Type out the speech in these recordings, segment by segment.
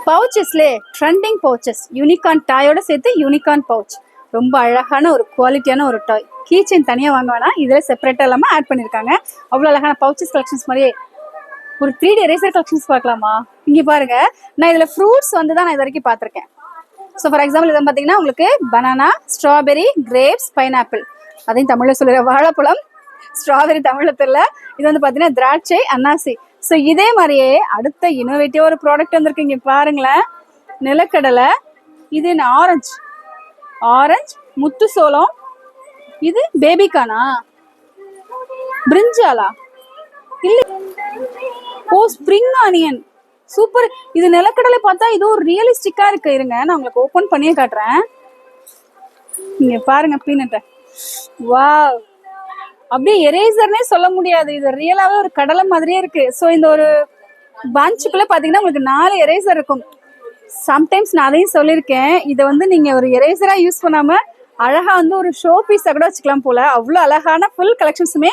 பவுச்சஸ்லே trending pouches, unicorn டாயோட சேர்த்து unicorn pouch. ரொம்ப அழகான ஒரு குவாலிட்டியான ஒரு டாய். கீச்செயின் தனியாக வாங்க வேணாம், இதில் செப்பரேட்டாக இல்லாமல் ஆட் பண்ணியிருக்காங்க. அவ்வளோ அழகான பவுச்சஸ் கலெக்ஷன்ஸ் மாதிரியே ஒரு 3D எரேசர் கலெக்ஷன்ஸ் பார்க்கலாமா? இங்கே பாருங்க, நான் இதில் ஃப்ரூட்ஸ் வந்து தான் நான் இது வரைக்கும் பார்த்துருக்கேன். ஸோ ஃபார் எக்ஸாம்பிள் இதை பார்த்தீங்கன்னா உங்களுக்கு பனானா, ஸ்ட்ராபெரி, கிரேப்ஸ், பைனாப்பிள், அதையும் தமிழில் சொல்லுற வாழைப்பழம், ஸ்ட்ராபெரி தமிழில் தெரியல, இது வந்து பார்த்தீங்கன்னா திராட்சை, அன்னாசி. ஸோ இதே மாதிரியே அடுத்த இன்னோவேட்டிவ் ஒரு ப்ராடக்ட் வந்திருக்கு. இங்கே பாருங்களேன், நிலக்கடலை, இது ஆரஞ்சு, ஆரஞ்சு, முத்து சோளம், இது பேபிகானா, பிரிஞ்சாலா, இல்லை ஓ ஸ்ப்ரிங் ஆனியன், சூப்பர். இது நிலக்கடலை பார்த்தா இது ஒரு ரியலிஸ்டிக்கா இருக்கு. இருங்க நான் உங்களுக்கு ஓபன் பண்ணியே காட்டுறேன். இங்க பாருங்க பீனட்டை. வாவ், அப்படியே எரேசர்னே சொல்ல முடியாது, இது ரியலாவே ஒரு கடலை மாதிரியே இருக்கு. ஸோ இந்த ஒரு பஞ்சுக்குள்ள பாத்தீங்கன்னா உங்களுக்கு 4 எரேசர் இருக்கும். சம்டைம்ஸ் நான் அதையும் சொல்லியிருக்கேன், இதை வந்து நீங்க ஒரு எரேசரா யூஸ் பண்ணாம அழகா வந்து ஒரு ஷோ பீஸா கூட வச்சுக்கலாம் போல. அவ்வளோ அழகான ஃபுல் கலெக்ஷன்ஸுமே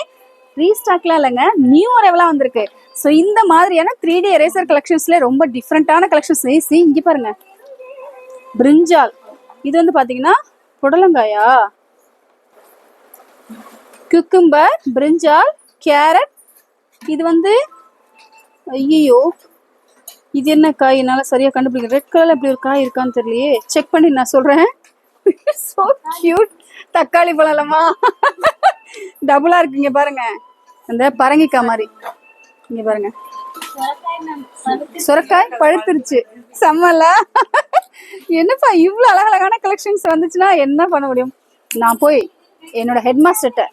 ரீஸ்டாக்லாம் இல்லைங்க, நியூ அரைவலாக வந்திருக்கு. ஸோ இந்த மாதிரியான 3D எரேசர் கலெக்ஷன்ஸ்ல ரொம்ப டிஃப்ரெண்டான கலெக்ஷன்ஸ். ஈஸி. இங்கே பாருங்க, பிரிஞ்சால், இது வந்து பார்த்தீங்கன்னா புடலங்காயா, குக்கும்பர், பிரிஞ்சால், கேரட், இது வந்து ஐயோ இது என்ன காய், என்னால் சரியாக கண்டுபிடிக்க. ரெட் கலரில் இப்படி ஒரு காய் இருக்கான்னு தெரியலையே, செக் பண்ணி நான் சொல்கிறேன். So cute. தக்காளி பழம்லமா டபுளா இருக்குங்க பாருங்க, அந்த பரங்கிக்காய் மாதிரி. இங்க பாருங்க, சுரக்காய் பழுத்துருச்சு. செம்மல. என்னப்பா இவ்வளவு அழகழகான கலெக்ஷன்ஸ் வந்துச்சுன்னா என்ன பண்ண முடியும்? நான் போய் என்னோட ஹெட் மாஸ்டர்கிட்ட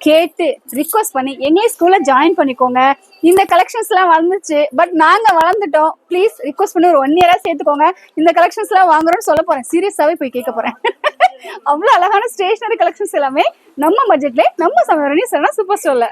கேட்டு ரிக்வஸ்ட் பண்ணி எங்களே ஸ்கூல்ல ஜாயின் பண்ணிக்கோங்க, இந்த கலெக்ஷன்ஸ் எல்லாம் வந்துச்சு, பட் நாங்க வளர்ந்துட்டோம், ப்ளீஸ் ரிக்வஸ்ட் பண்ணி ஒரு 1 இயரா சேர்த்துக்கோங்க, இந்த கலெக்ஷன்ஸ் எல்லாம் வாங்குறோம்னு சொல்ல போறேன். சீரியஸாவே போய் கேட்க போறேன். அவ்வளவு அழகான ஸ்டேஷனரி கலெக்ஷன்ஸ் எல்லாமே நம்ம பட்ஜெட்ல நம்ம சமரணி சரணா சூப்பர் ஸ்டோர்ல.